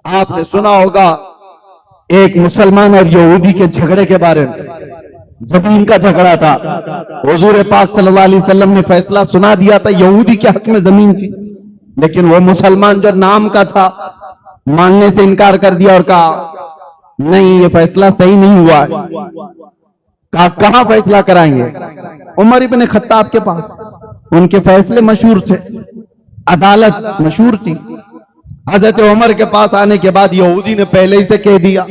आपने सुना होगा एक मुसलमान और यहूदी के झगड़े के बारे में, जमीन का झगड़ा था। हुजूर पाक सल्लल्लाहु अलैहि वसल्लम ने फैसला सुना दिया था, यहूदी के हक में जमीन थी, लेकिन वो मुसलमान जो नाम का था मानने से इनकार कर दिया और कहा नहीं, ये फैसला सही नहीं हुआ है। कहां फैसला कराएंगे? उमर इब्न खत्ताब के पास। उनके फैसले मशहूर थे, अदालत मशहूर थी। हजरत उमर के पास आने के बाद यहूदी ने पहले ही से कह दिया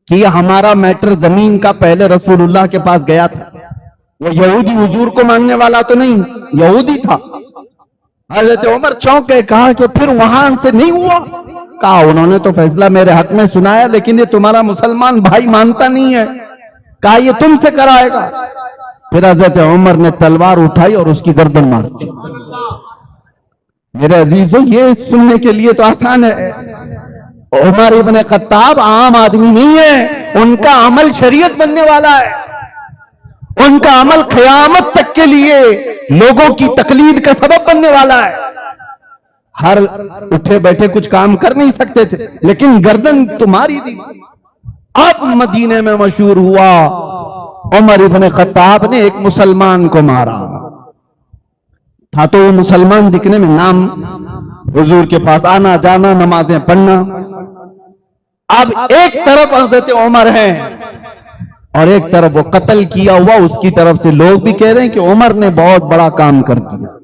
कि हमारा मैटर जमीन का पहले रसूलुल्लाह के पास गया था। वो यहूदी हुजूर को मानने वाला तो नहीं, यहूदी था। हजरत उमर चौंक गए, कहा कि फिर वहां से नहीं हुआ? कहा उन्होंने तो फैसला मेरे हक में सुनाया, लेकिन ये तुम्हारा मुसलमान भाई मानता नहीं है। कहा ये तुमसे कराएगा। फिर हजरत उमर ने तलवार उठाई और उसकी गर्दन मार दी। मेरे अजीजों, ये सुनने के लिए तो आसान है। उमर इब्न खत्ताब आम आदमी नहीं है, उनका अमल शरीयत बनने वाला है। उनका अमल क़यामत तक के लिए लोगों की तकलीद का सबब बनने वाला है। हर उठे बैठे कुछ काम कर नहीं सकते थे, लेकिन गर्दन तुम्हारी दी। अब मदीने में मशहूर हुआ, उमर इब्न खत्ताब ने एक मुसलमान को मारा था। तो वो मुसलमान दिखने में नाम, हुजूर के पास आना जाना, नमाजें पढ़ना। अब एक तरफ हजरत उमर है और एक तरफ वो कत्ल किया हुआ, उसकी तरफ से लोग भी कह रहे हैं कि उमर ने बहुत बड़ा काम कर दिया,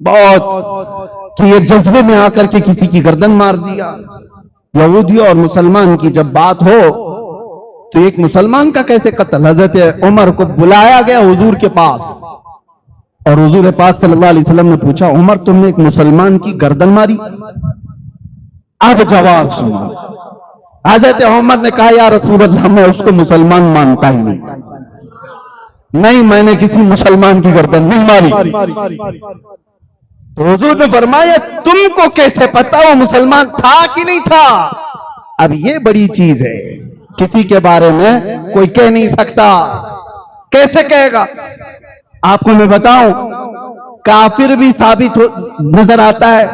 बहुत, कि ये जज्बे में आकर के किसी की गर्दन मार दिया। यहूदी और मुसलमान की जब बात हो तो एक मुसलमान का कैसे कत्ल? हजरत उमर को बुलाया गया हुजूर के पास और हुजूर पाक सल्लल्लाहु अलैहि वसल्लम ने पूछा, उमर तुमने एक मुसलमान की गर्दन मारी? अब जवाब सुनो। हजरत उमर ने कहा, या रसूल अल्लाह, मैं उसको मुसलमान मानता ही नहीं, नहीं मैंने किसी मुसलमान की गर्दन नहीं मारी। तो हुजूर ने फरमाया, तुमको कैसे पता वो मुसलमान था कि नहीं था? अब ये बड़ी चीज है, किसी के बारे में कोई कह नहीं सकता। कैसे कहेगा? आपको मैं बताऊं, काफिर भी साबित नजर आता है,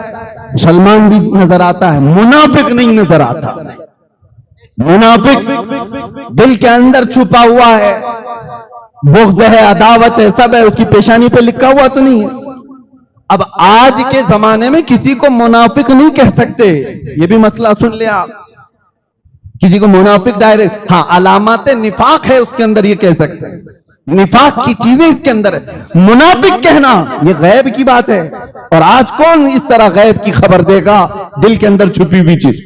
मुसलमान भी नजर आता है, मुनाफिक नहीं नजर आता। मुनाफिक दिल के अंदर छुपा हुआ है, बुग़्ज़ है, अदावत है, सब है, उसकी पेशानी पे लिखा हुआ तो नहीं है। अब आज के जमाने में किसी को मुनाफिक नहीं कह सकते, ये भी मसला सुन ले आप। किसी को मुनाफिक डायरेक्ट, हाँ अलामत निफाक है उसके अंदर, ये कह सकते हैं, निफाक की चीजें इसके अंदर है। मुनाफिक कहना ये गैब की बात है, और आज कौन इस तरह गैब की खबर देगा, दिल के अंदर छुपी हुई चीज।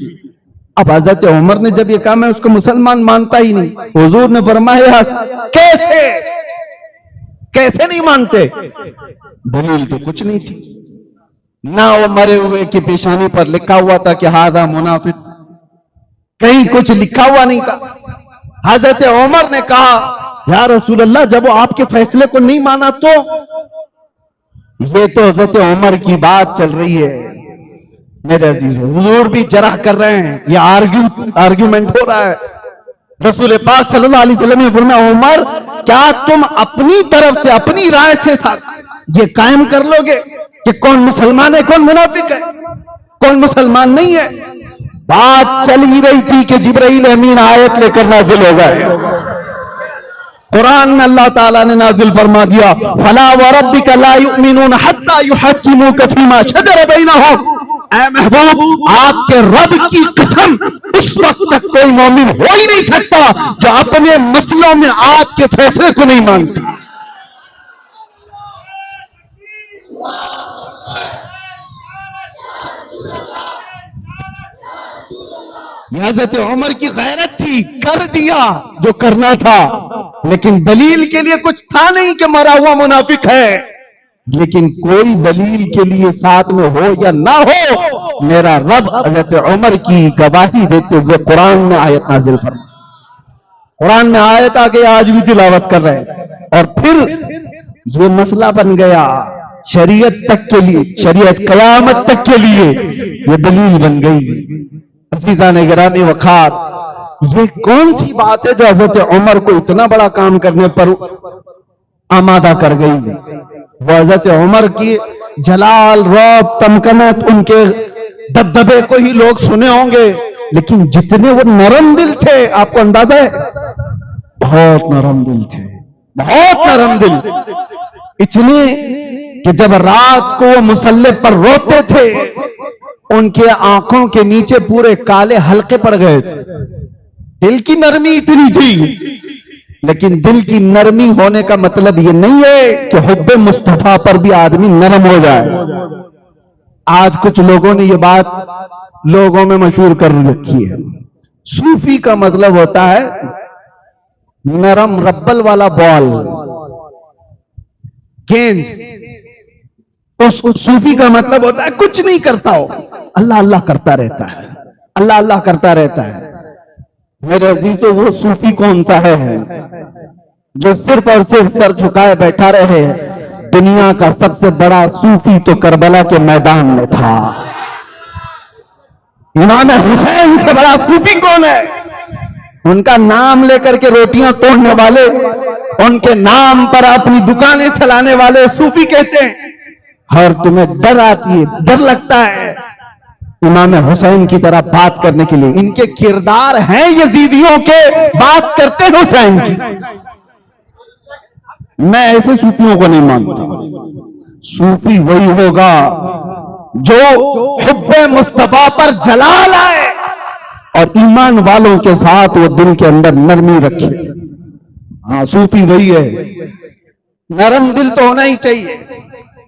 अब हजरत उमर ने जब ये कहा मैं उसको मुसलमान मानता ही नहीं, हुजूर ने फरमाया, कैसे कैसे नहीं मानते? दलील तो कुछ नहीं थी ना, वो मरे हुए की पेशानी पर लिखा हुआ था कि हादा मुनाफिक, कहीं कुछ लिखा हुआ नहीं था। हजरत उमर ने कहा, या रसूल अल्लाह, जब वो आपके फैसले को नहीं माना तो? ये तो हजरत उमर की बात चल रही है मेरे अजीज, हुजूर भी जरह कर रहे हैं, ये आर्ग्यूमेंट हो रहा है। रसूल पाक सल्लल्लाहु अलैहि वसल्लम ने फरमाया, उमर क्या तुम अपनी तरफ से, अपनी राय से ये कायम कर लोगे कि कौन मुसलमान है, कौन मुनाफिक है, कौन मुसलमान नहीं है? बात चल ही रही थी कि जिब्राइल अमीन आयत लेकर नाजिल हो गए। कुरान में अल्लाह ताला ने नाजिल फरमा दिया, फला व रब्बिका ला युमिनून हत्ता युहक्किमूका फीमा शजर बैनहुम। ऐ महबूब, आपके रब की कसम, उस वक्त तक कोई मोमिन हो ही नहीं सकता जो अपने मसलों में आपके फैसले को नहीं मानता। हज़रत उमर की गैरत थी, कर दिया जो करना था, लेकिन दलील के लिए कुछ था नहीं कि मरा हुआ मुनाफिक है। लेकिन कोई दलील के लिए साथ में हो या ना हो, मेरा रब हज़रत उमर की गवाही देते हुए कुरान में आयत नाजिल फरमा। कुरान में आयत आके आज भी तिलावत कर रहे हैं, और फिर ये मसला बन गया शरीयत तक के लिए, शरीयत क़यामत तक के लिए ये दलील बन गई। अज़ीज़ान गिरामी वक़ात, ये कौन सी बात है जो हज़रत उमर को इतना बड़ा काम करने पर आमादा कर गई? वो हज़रत उमर की जलाल, रौब, तमकनत, उनके दबदबे को ही लोग सुने होंगे, लेकिन जितने वो नरम दिल थे, आपको अंदाजा है, बहुत नरम दिल थे, बहुत नरम दिल, इतने कि जब रात को वो मुसल्ले पर रोते थे, उनके आंखों के नीचे पूरे काले हल्के पड़ गए थे। दिल की नरमी इतनी थी। लेकिन दिल की नरमी होने का मतलब यह नहीं है कि हुब्बे मुस्तफा पर भी आदमी नरम हो जाए। आज कुछ लोगों ने यह बात लोगों में मशहूर कर रखी है। सूफी का मतलब होता है नरम रब्बल वाला बॉल, गेंद। उस सूफी का मतलब होता है कुछ नहीं करता हो, अल्लाह अल्लाह करता रहता है, अल्लाह अल्लाह करता रहता है। मेरे अजीजों, वो सूफी कौन सा है जो सिर्फ और सिर्फ सर झुकाए बैठा रहे? दुनिया का सबसे बड़ा सूफी तो करबला के मैदान में था। इमाम हुसैन से बड़ा सूफी कौन है? उनका नाम लेकर के रोटियां तोड़ने वाले, उनके नाम पर अपनी दुकानें चलाने वाले सूफी कहते हैं। और तुम्हें डर आती है, डर लगता है इमाम हुसैन की तरह बात करने के लिए। इनके किरदार हैं यजीदियों के, बात करते हैं हुसैन की। मैं ऐसे सूफियों को नहीं मानता। सूफी वही होगा जो हुब्बे मुस्तफा पर जलाल आए और ईमान वालों के साथ वो दिल के अंदर नरमी रखे। हाँ, सूफी वही है। नरम दिल तो होना ही चाहिए।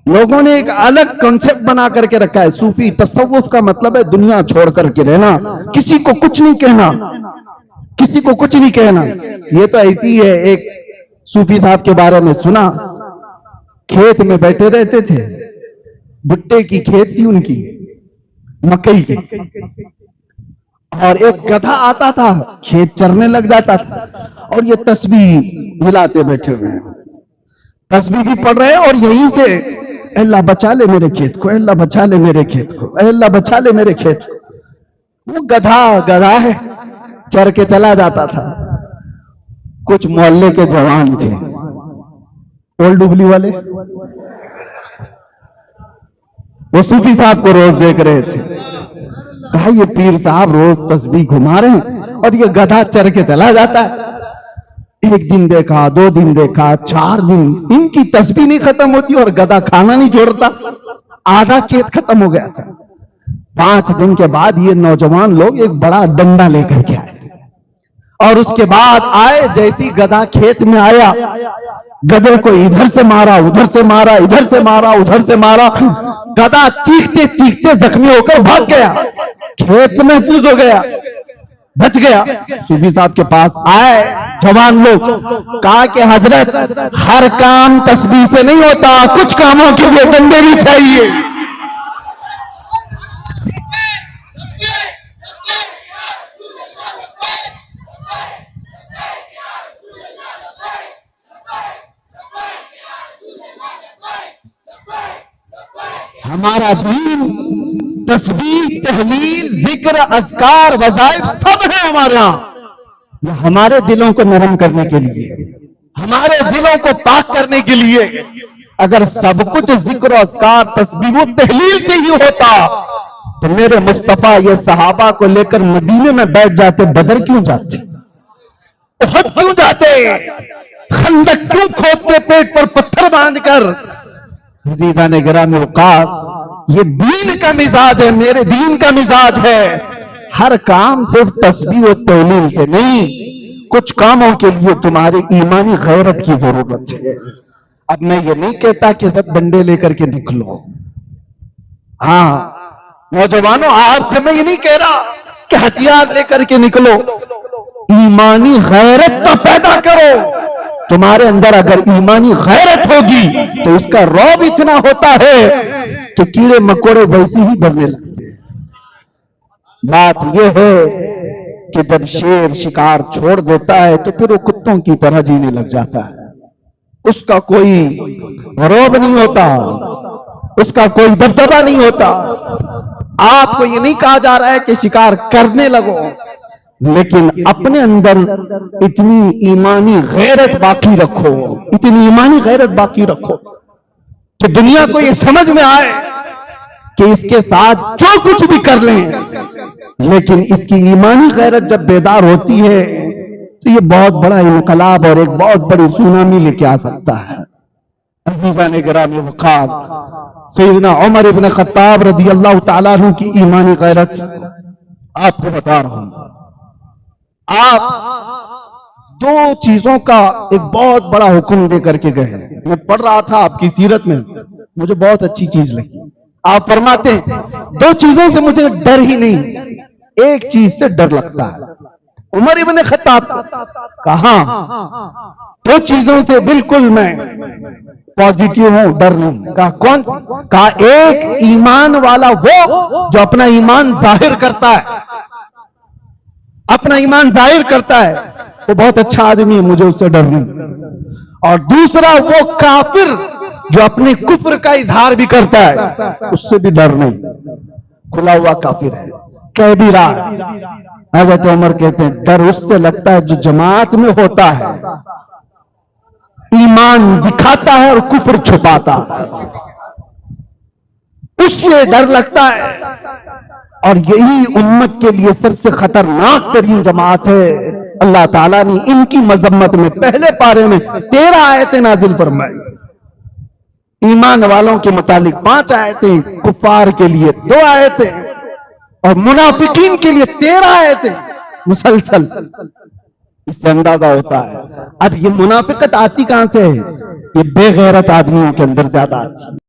लोगों ने एक अलग कॉन्सेप्ट बना करके रखा है। सूफी तसव्वुफ का मतलब है दुनिया छोड़ करके रहना, किसी को कुछ नहीं कहना, किसी को कुछ नहीं कहना। ये तो ऐसी है। एक सूफी साहब के बारे में सुना, खेत में बैठे रहते थे, भुट्टे की खेत थी उनकी, मकई की, और एक गधा आता था, खेत चरने लग जाता था और ये तस्बीह मिलाते बैठे हुए हैं, तस्बीह भी पढ़ रहे हैं और यहीं से अल्लाह बचा ले मेरे खेत को, अल्लाह बचा ले मेरे खेत को, अल्लाह बचा ले मेरे खेत को। वो गधा है, चर के चला जाता था। कुछ मोहल्ले के जवान थे, ओल्ड डुबली वाले, वो सूफी साहब को रोज देख रहे थे। कहा ये पीर साहब रोज तस्बीह घुमा रहे हैं और ये गधा चर के चला जाता है। एक दिन देखा, 2 दिन देखा, 4 दिन, इनकी तस्बीह नहीं खत्म होती और गधा खाना नहीं छोड़ता। आधा खेत खत्म हो गया था। 5 दिन के बाद ये नौजवान लोग एक बड़ा डंडा लेकर के आए और उसके बाद आए, जैसी गधा खेत में आया, गधे को इधर से मारा, उधर से मारा, इधर से मारा, उधर से मारा। गधा चीखते चीखते जख्मी होकर भाग गया, खेत महफूज हो गया, बच गया। सूफी साहब के पास आए जवान लोग, कहा कि हजरत हर काम तस्बीह से नहीं होता, कुछ कामों के लिए डंडे भी चाहिए। हमारा दीन तस्बीह, तहलील, जिक्र, अज़कार, वज़ाइफ सब है हमारे यहां। हमारे दिलों को नरम करने के लिए, हमारे दिलों को पाक करने के लिए। अगर सब कुछ जिक्र, अज़कार, तस्बीह, तहलील से ही होता तो मेरे मुस्तफा ये सहाबा को लेकर मदीने में बैठ जाते, बदर क्यों जाते, उहद क्यों जाते, खंदक क्यों खोदते पेट पर पत्थर बांधकर। अज़ीज़ान गिरामी औक़ात, ये दीन का मिजाज है, मेरे दीन का मिजाज है। हर काम सिर्फ तस्बीह और तहलील से नहीं, कुछ कामों के लिए तुम्हारी ईमानी गैरत की जरूरत है। अब मैं ये नहीं कहता कि सब डंडे लेकर के निकलो। हाँ नौजवानों, आज से मैं ये नहीं कह रहा कि हथियार लेकर के निकलो। ईमानी गैरत तो पैदा करो। तुम्हारे अंदर अगर ईमानी गैरत होगी तो इसका रौब इतना होता है कि कीड़े मकोड़े वैसे ही बनने लगते हैं। बात यह है कि जब शेर शिकार छोड़ देता है तो फिर वो कुत्तों की तरह जीने लग जाता है। उसका कोई रौब नहीं होता, उसका कोई दबदबा नहीं होता। आपको ये नहीं कहा जा रहा है कि शिकार करने लगो, लेकिन अपने अंदर इतनी ईमानी गैरत बाकी रखो, इतनी ईमानी गैरत बाकी रखो कि दुनिया को ये समझ में आए कि इसके साथ जो कुछ भी कर लें लेकिन इसकी ईमानी गैरत जब बेदार होती है तो ये बहुत बड़ा इनकलाब और एक बहुत बड़ी सुनामी लेके आ सकता है। अज़ीज़ान गिरामी वक़ार, सैयदना उमर इब्न खत्ताब रज़ी अल्लाह ताला अन्हु की ईमानी गैरत आपको बता रहा हूं। आप दो चीजों का एक बहुत बड़ा हुक्म दे करके गए। मैं पढ़ रहा था आपकी सीरत में, मुझे बहुत अच्छी चीज लगी। आप फरमाते हैं दो चीजों से मुझे डर ही नहीं, एक चीज से डर लगता है। उमर इब्न खत्ताब कहा दो चीजों से बिल्कुल मैं पॉजिटिव हूं, डर नहीं। कहा कौन सी? कहा एक ईमान वाला वो जो अपना ईमान जाहिर करता है, अपना ईमान जाहिर करता है, वो बहुत अच्छा आदमी है, मुझे उससे डर नहीं। और दूसरा वो काफिर जो अपने कुफ्र का इजहार भी करता है, उससे भी डर नहीं। खुला हुआ काफिर है, कह भी रहा। हज़रत उमर कहते हैं डर उससे लगता है जो जमात में होता है, ईमान दिखाता है और कुफ्र छुपाता है, उससे डर लगता है। और यही उम्मत के लिए सबसे खतरनाक तरीन जमात है। अल्लाह ताला ने इनकी मजम्मत में पहले पारे में 13 आयतें नाजिल फरमाई। ईमान वालों के मुतालिक 5 आयतें, कुफार के लिए 2 आयतें और मुनाफिकीन के लिए 13 आयतें मुसलसल। इससे अंदाजा होता है अब ये मुनाफिकत आती कहां से है? ये बेगैरत आदमियों के अंदर ज्यादा आती है।